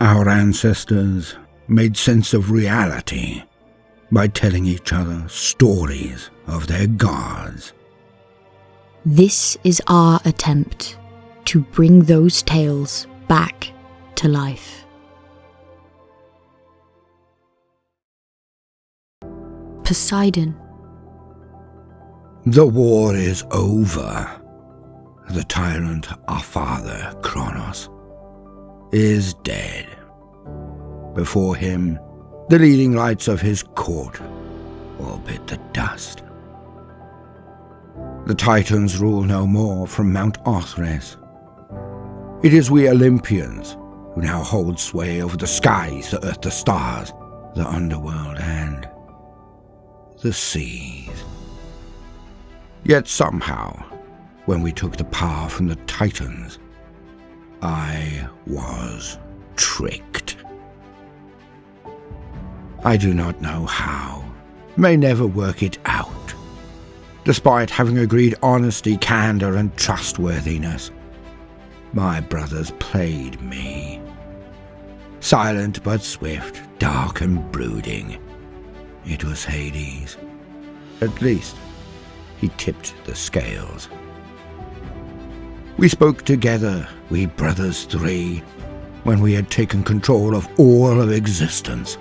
Our ancestors made sense of reality by telling each other stories of their gods. This is our attempt to bring those tales back to life. Poseidon. The war is over. The tyrant, our father, Kronos, is dead. Before him, the leading lights of his court all bit the dust. The Titans rule no more from Mount Arthres. It is we Olympians who now hold sway over the skies, the earth, the stars, the underworld, and the seas. Yet somehow, when we took the power from the Titans, I was tricked. I do not know how, may never work it out. Despite having agreed honesty, candor, and trustworthiness, my brothers played me. Silent but swift, dark and brooding, it was Hades. At least, he tipped the scales. We spoke together, we brothers three, when we had taken control of all of existence.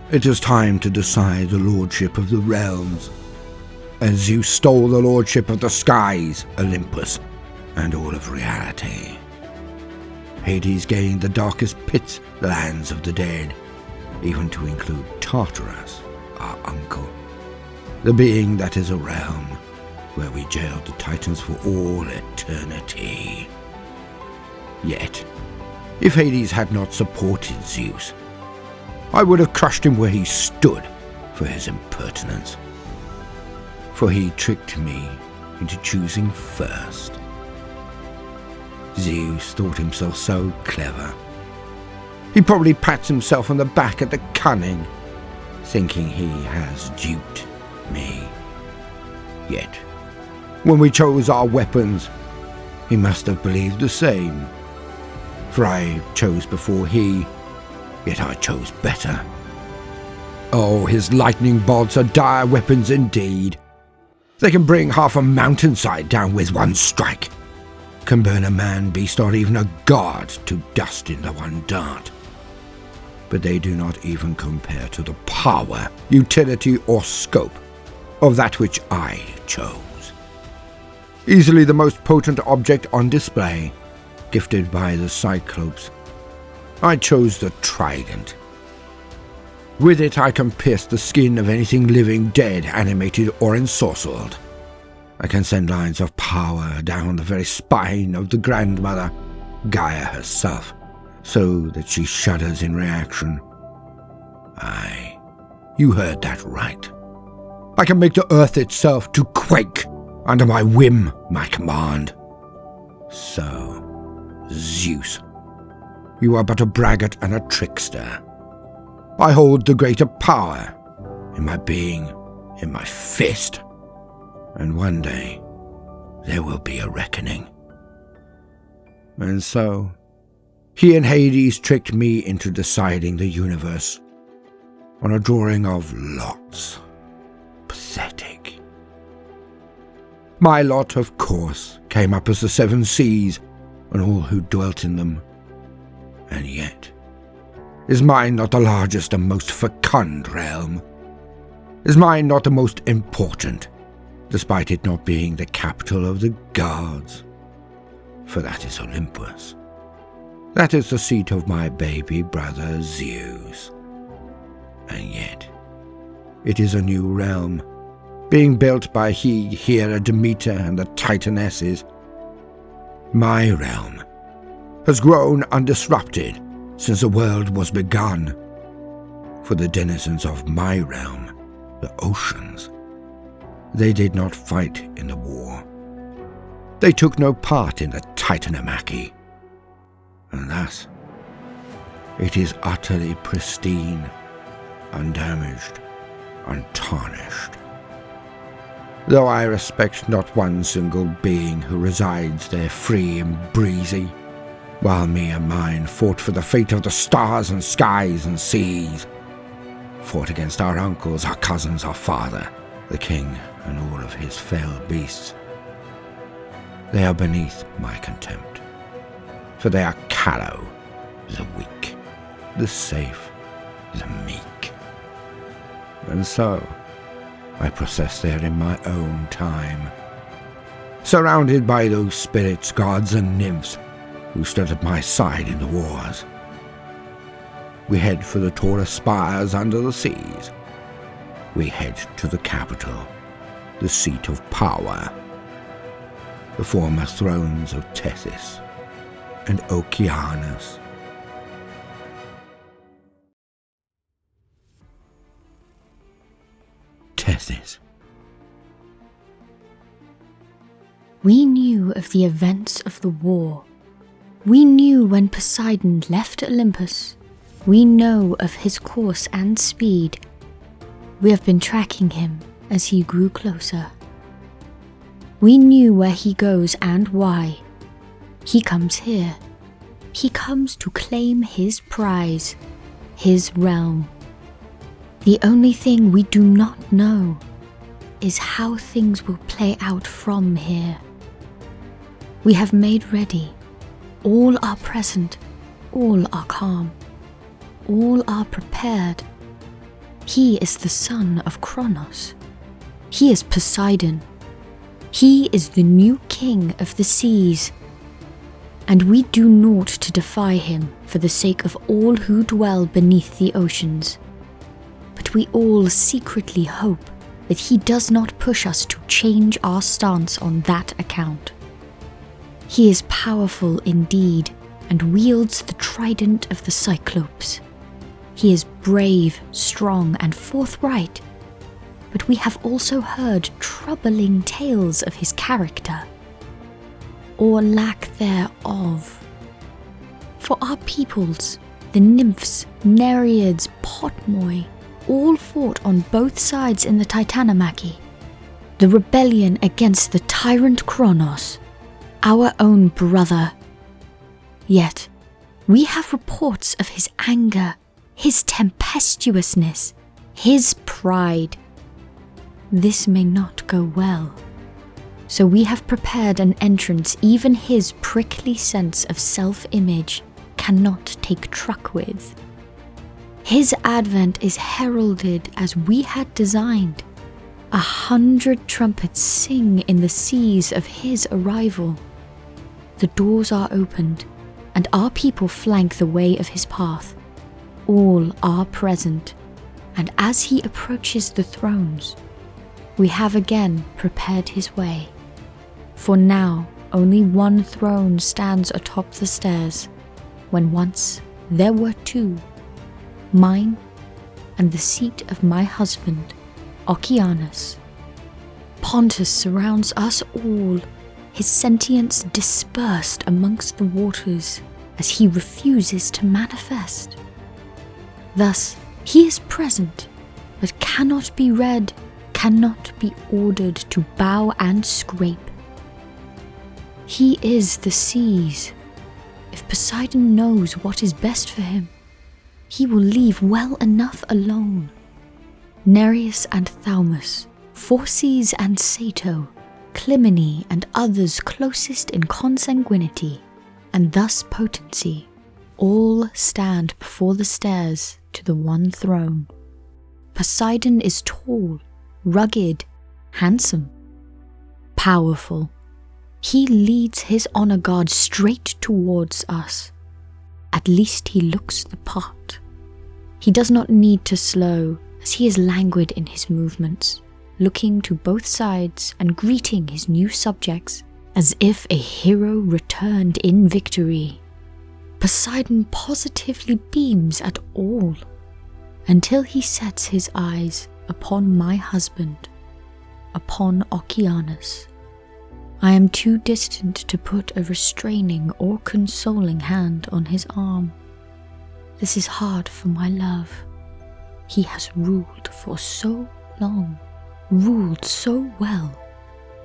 It is time to decide the lordship of the realms, and Zeus stole the lordship of the skies, Olympus, and all of reality. Hades gained the darkest pits, the lands of the dead, even to include Tartarus, our uncle, the being that is a realm where we jailed the Titans for all eternity. Yet, if Hades had not supported Zeus, I would have crushed him where he stood for his impertinence. For he tricked me into choosing first. Zeus thought himself so clever. He probably pats himself on the back at the cunning, thinking he has duped me. Yet, when we chose our weapons, he must have believed the same. For I chose before he, yet I chose better. Oh, his lightning bolts are dire weapons indeed. They can bring half a mountainside down with one strike, can burn a man, beast, or even a god to dust in the one dart. But they do not even compare to the power, utility, or scope of that which I chose. Easily the most potent object on display, gifted by the Cyclopes, I chose the trident. With it I can pierce the skin of anything living, dead, animated, or ensorcelled. I can send lines of power down the very spine of the grandmother, Gaia herself, so that she shudders in reaction. Aye, you heard that right. I can make the earth itself to quake under my whim, my command. So, Zeus, you are but a braggart and a trickster. I hold the greater power in my being, in my fist. And one day, there will be a reckoning. And so, he and Hades tricked me into deciding the universe on a drawing of lots. Pathetic. My lot, of course, came up as the seven seas and all who dwelt in them. And yet, is mine not the largest and most fecund realm? Is mine not the most important, despite it not being the capital of the gods? For that is Olympus. That is the seat of my baby brother Zeus. And yet, it is a new realm, being built by he, Hera, Demeter, and the Titanesses. My realm has grown undisrupted since the world was begun. For the denizens of my realm, the oceans, they did not fight in the war. They took no part in the Titanomachy. And thus, it is utterly pristine, undamaged, untarnished. Though I respect not one single being who resides there free and breezy, while me and mine fought for the fate of the stars and skies and seas, fought against our uncles, our cousins, our father, the king, and all of his fell beasts. They are beneath my contempt, for they are callow, the weak, the safe, the meek. And so I process there in my own time, surrounded by those spirits, gods, and nymphs who stood at my side in the wars. We head for the tallest spires under the seas. We head to the capital, the seat of power, the former thrones of Tethys and Oceanus. Tethys. We knew of the events of the war. We knew when Poseidon left Olympus. We know of his course and speed. We have been tracking him as he grew closer. We knew where he goes and why. He comes here. He comes to claim his prize, his realm. The only thing we do not know is how things will play out from here. We have made ready. All are present. All are calm. All are prepared. He is the son of Kronos. He is Poseidon. He is the new king of the seas. And we do naught to defy him for the sake of all who dwell beneath the oceans. But we all secretly hope that he does not push us to change our stance on that account. He is powerful indeed, and wields the trident of the Cyclops. He is brave, strong, and forthright, but we have also heard troubling tales of his character, or lack thereof. For our peoples, the nymphs, nereids, potmoi, all fought on both sides in the Titanomachy. The rebellion against the tyrant Kronos, our own brother. Yet, we have reports of his anger, his tempestuousness, his pride. This may not go well. So we have prepared an entrance even his prickly sense of self-image cannot take truck with. His advent is heralded as we had designed. 100 trumpets sing in the seas of his arrival. The doors are opened, and our people flank the way of his path. All are present, and as he approaches the thrones, we have again prepared his way. For now, only one throne stands atop the stairs, when once there were two, mine and the seat of my husband, Oceanus. Pontus surrounds us all, his sentience dispersed amongst the waters as he refuses to manifest. Thus, he is present, but cannot be read, cannot be ordered to bow and scrape. He is the seas. If Poseidon knows what is best for him, he will leave well enough alone. Nereus and Thaumas, Phorcys and Sato, Clymene and others closest in consanguinity, and thus potency, all stand before the stairs to the one throne. Poseidon is tall, rugged, handsome, powerful. He leads his honor guard straight towards us. At least he looks the part. He does not need to slow, as he is languid in his movements, looking to both sides and greeting his new subjects as if a hero returned in victory. Poseidon positively beams at all, until he sets his eyes upon my husband, upon Oceanus. I am too distant to put a restraining or consoling hand on his arm. This is hard for my love. He has ruled for so long, ruled so well,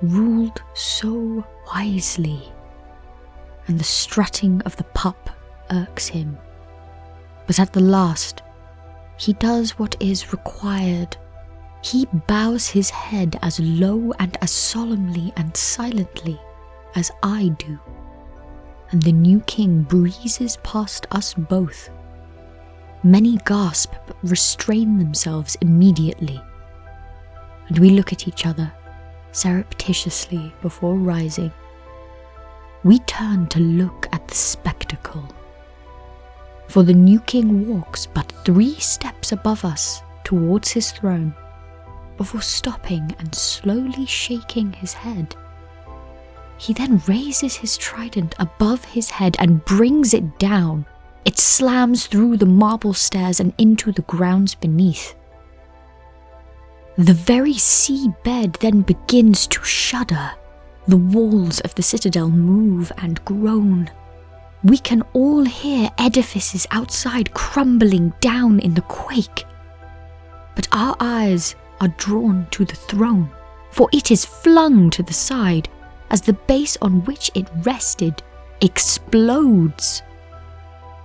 ruled so wisely. and the strutting of the pup irks him. But at the last, he does what is required. He bows his head as low and as solemnly and silently as I do, and the new king breezes past us both. Many gasp but restrain themselves immediately, and we look at each other surreptitiously before rising. We turn to look at the spectacle, for the new king walks but 3 steps above us towards his throne, before stopping and slowly shaking his head. He then raises his trident above his head and brings it down. It slams through the marble stairs and into the grounds beneath. The very seabed then begins to shudder. The walls of the citadel move and groan. We can all hear edifices outside crumbling down in the quake. But our eyes are drawn to the throne, for it is flung to the side as the base on which it rested explodes.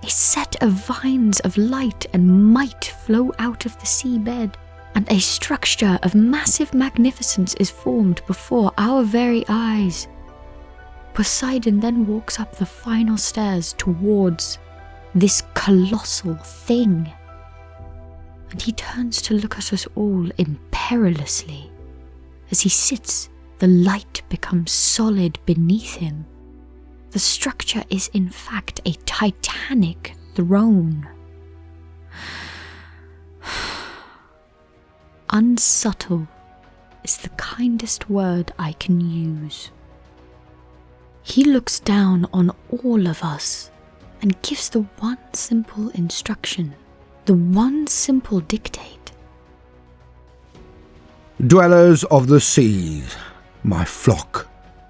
A set of vines of light and might flow out of the seabed, and a structure of massive magnificence is formed before our very eyes. Poseidon then walks up the final stairs towards this colossal thing, and he turns to look at us all imperilously. As he sits, the light becomes solid beneath him. The structure is in fact a titanic throne. Unsubtle is the kindest word I can use. He looks down on all of us and gives the one simple instruction, the one simple dictate. Dwellers of the seas, my flock,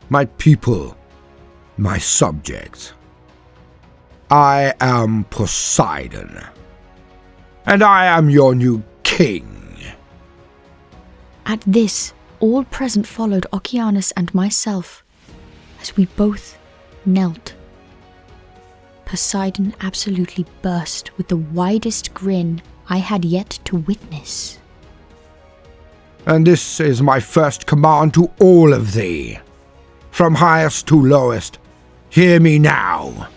my people, my subjects. I am Poseidon, and I am your new king. At this, all present followed Oceanus and myself, as we both knelt. Poseidon absolutely burst with the widest grin I had yet to witness. And this is my first command to all of thee. From highest to lowest, hear me now.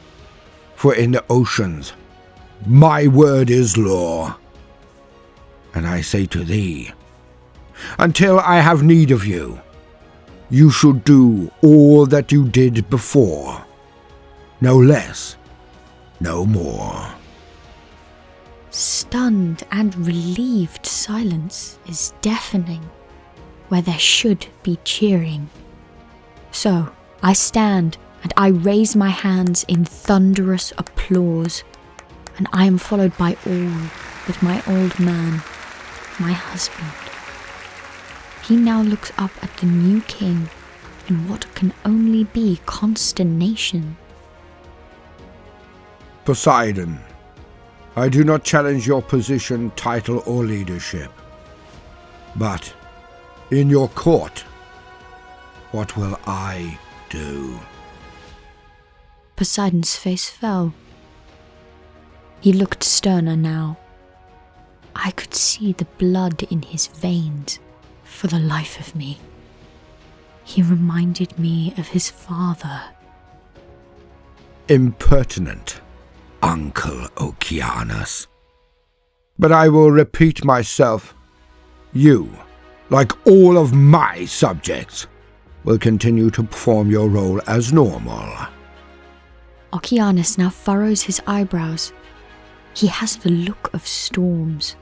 For in the oceans, my word is law. And I say to thee, until I have need of you, you should do all that you did before. No less, no more. Stunned and relieved silence is deafening, where there should be cheering. So I stand and I raise my hands in thunderous applause, and I am followed by all but my old man, my husband. He now looks up at the new king in what can only be consternation. Poseidon, I do not challenge your position, title, or leadership. But in your court, what will I do? Poseidon's face fell. He looked sterner now. I could see the blood in his veins. For the life of me, he reminded me of his father. Impertinent, Uncle Oceanus. But I will repeat myself. You, like all of my subjects, will continue to perform your role as normal. Oceanus now furrows his eyebrows. He has the look of storms.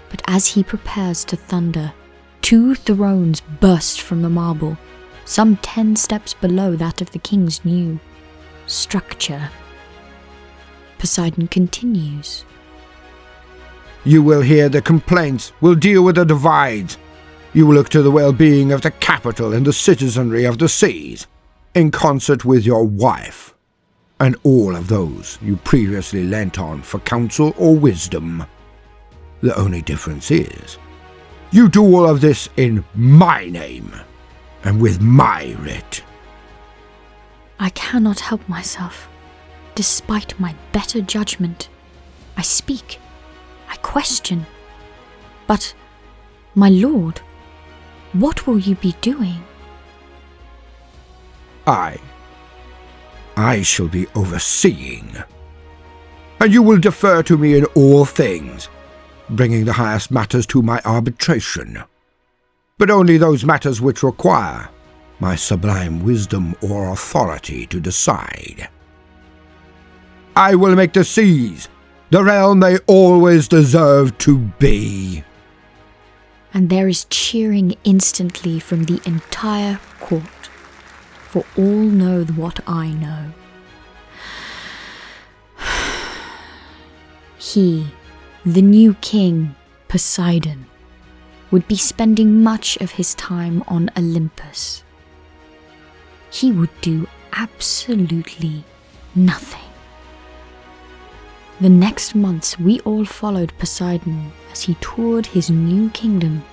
But as he prepares to thunder, 2 thrones burst from the marble, some 10 steps below that of the king's new structure. Poseidon continues. You will hear the complaints, will deal with the divides. You will look to the well-being of the capital and the citizenry of the seas, in concert with your wife, and all of those you previously lent on for counsel or wisdom. The only difference is, you do all of this in my name, and with my writ. I cannot help myself. Despite my better judgment, I speak, I question. But, my lord, what will you be doing? I shall be overseeing. And you will defer to me in all things, bringing the highest matters to my arbitration, but only those matters which require my sublime wisdom or authority to decide. I will make the seas the realm they always deserve to be. And there is cheering instantly from the entire court, for all know what I know. He, the new king, Poseidon, would be spending much of his time on Olympus. He would do absolutely nothing. The next months we all followed Poseidon as he toured his new kingdom.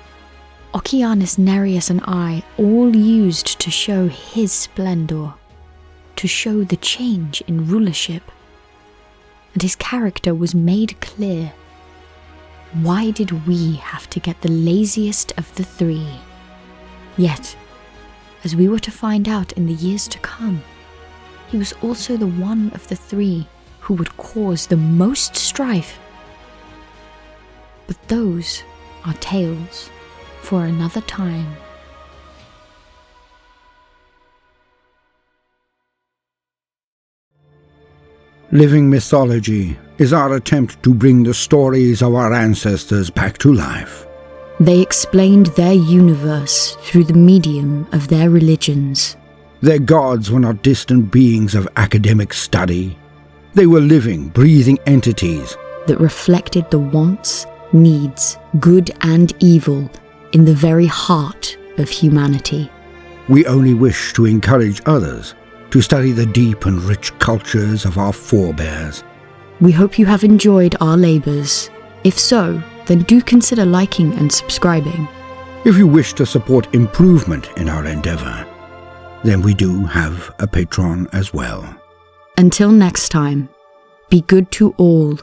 Oceanus, Nereus and I all used to show his splendor, to show the change in rulership. And his character was made clear. Why did we have to get the laziest of the three? Yet, as we were to find out in the years to come, he was also the one of the three who would cause the most strife. But those are tales for another time. Living Mythology is our attempt to bring the stories of our ancestors back to life. They explained their universe through the medium of their religions. Their gods were not distant beings of academic study. They were living, breathing entities that reflected the wants, needs, good and evil in the very heart of humanity. We only wish to encourage others to study the deep and rich cultures of our forebears. We hope you have enjoyed our labours. If so, then do consider liking and subscribing. If you wish to support improvement in our endeavour, then we do have a Patreon as well. Until next time, be good to all,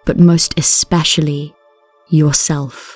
but most especially yourself.